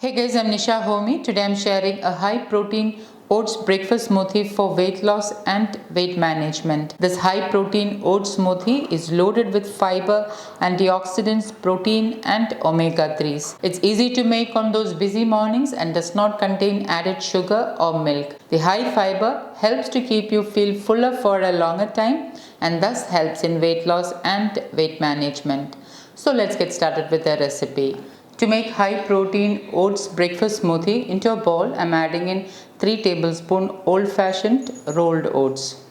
Hey guys, I'm Nisa Homey. Today I'm sharing a high protein oats breakfast smoothie for weight loss and weight management. This high protein oats smoothie is loaded with fiber, antioxidants, protein and omega 3s. It's easy to make on those busy mornings and does not contain added sugar or milk. The high fiber helps to keep you feel fuller for a longer time and thus helps in weight loss and weight management. So let's get started with the recipe. To make high protein oats breakfast smoothie, into a bowl I am adding in 3 tablespoons old fashioned rolled oats.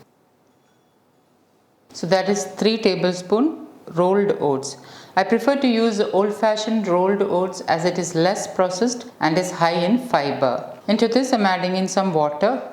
So that is 3 tablespoons rolled oats. I prefer to use old fashioned rolled oats as it is less processed and is high in fiber. Into this I am adding in some water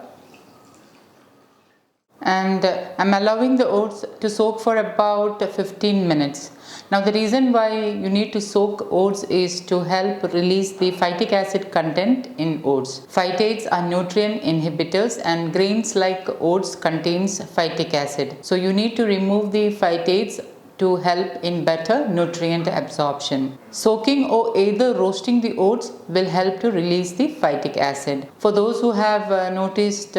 and I'm allowing the oats to soak for about 15 minutes. Now the reason why you need to soak oats is to help release the phytic acid content in oats. Phytates are nutrient inhibitors and grains like oats contains phytic acid. So you need to remove the phytates to help in better nutrient absorption. Soaking or either roasting the oats will help to release the phytic acid. For those who have noticed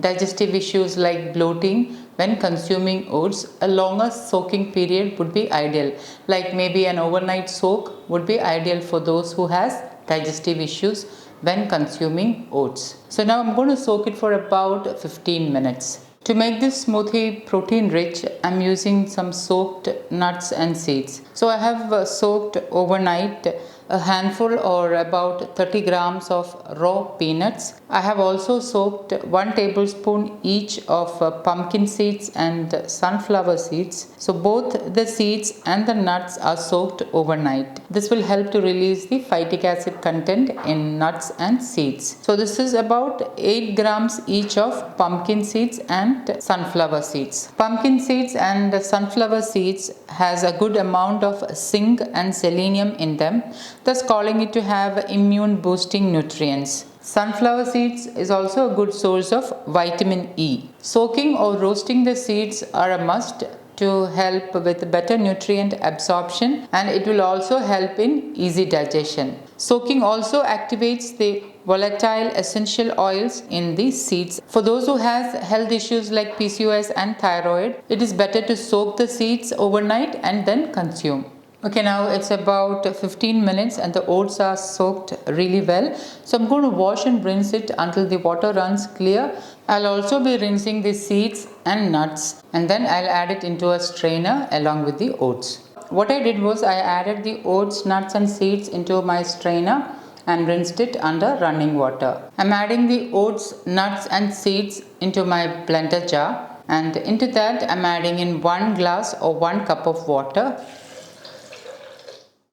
digestive issues like bloating when consuming oats, a longer soaking period would be ideal. Like maybe an overnight soak would be ideal for those who has digestive issues when consuming oats. So now I'm going to soak it for about 15 minutes. To make this smoothie protein rich, I'm using some soaked nuts and seeds. So I have soaked overnight a handful or about 30 grams of raw peanuts. I have also soaked 1 tablespoon each of pumpkin seeds and sunflower seeds. So both the seeds and the nuts are soaked overnight. This will help to release the phytic acid content in nuts and seeds. So this is about 8 grams each of pumpkin seeds and sunflower seeds. Pumpkin seeds and sunflower seeds has a good amount of zinc and selenium in them, thus calling it to have immune boosting nutrients. Sunflower seeds is also a good source of vitamin E. Soaking or roasting the seeds are a must to help with better nutrient absorption, and it will also help in easy digestion. Soaking also activates the volatile essential oils in the seeds. For those who has health issues like PCOS and thyroid, it is better to soak the seeds overnight and then consume. Okay, now it's about 15 minutes and the oats are soaked really well. So I'm going to wash and rinse it until the water runs clear. I'll also be rinsing the seeds and nuts and then I'll add it into a strainer along with the oats. What I did was I added the oats, nuts and seeds into my strainer and rinsed it under running water. I'm adding the oats, nuts and seeds into my blender jar, and into that I'm adding in 1 glass or 1 cup of water.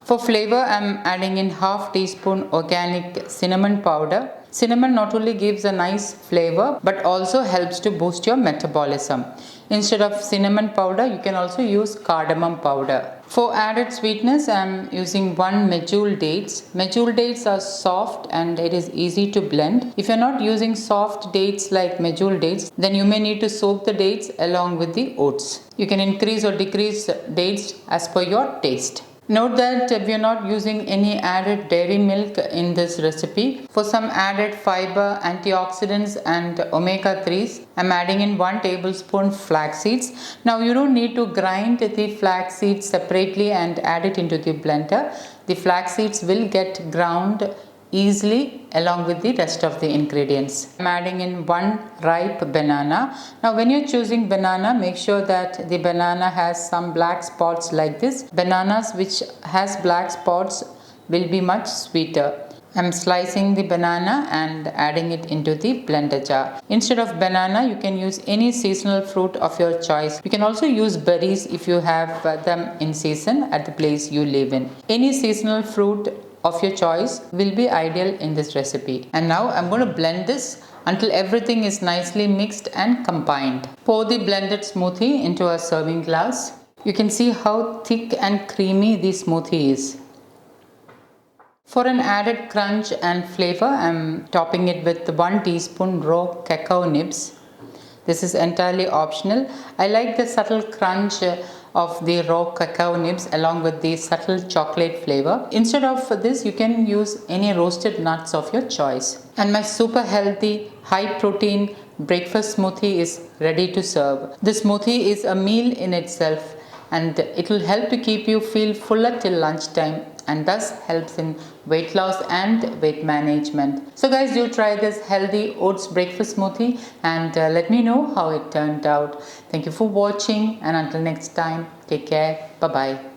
For flavor, I am adding in half teaspoon organic cinnamon powder. Cinnamon not only gives a nice flavor but also helps to boost your metabolism. Instead of cinnamon powder, you can also use cardamom powder. For added sweetness, I am using 1 medjool dates. Medjool dates are soft and it is easy to blend. If you are not using soft dates like medjool dates, then you may need to soak the dates along with the oats. You can increase or decrease dates as per your taste. Note that we are not using any added dairy milk in this recipe. For some added fiber, antioxidants and omega 3s, I am adding in 1 tablespoon flax seeds. Now you don't need to grind the flax seeds separately and add it into the blender. The flax seeds will get ground easily along with the rest of the ingredients. I'm adding in 1 ripe banana. Now when you're choosing banana, make sure that the banana has some black spots like this. Bananas which has black spots will be much sweeter. I'm slicing the banana and adding it into the blender jar. Instead of banana, you can use any seasonal fruit of your choice. You can also use berries if you have them in season at the place you live in. Any seasonal fruit of your choice will be ideal in this recipe. And now I'm going to blend this until everything is nicely mixed and combined. Pour the blended smoothie into a serving glass. You can see how thick and creamy the smoothie is. For an added crunch and flavor, I'm topping it with 1 teaspoon raw cacao nibs. This is entirely optional. I like the subtle crunch of the raw cacao nibs along with the subtle chocolate flavor. Instead of this, you can use any roasted nuts of your choice. And my super healthy, high protein breakfast smoothie is ready to serve. This smoothie is a meal in itself, and it will help to keep you feel fuller till lunchtime, and thus helps in weight loss and weight management. So guys, do try this healthy oats breakfast smoothie and let me know how it turned out. Thank you for watching, and until next time, take care. Bye bye.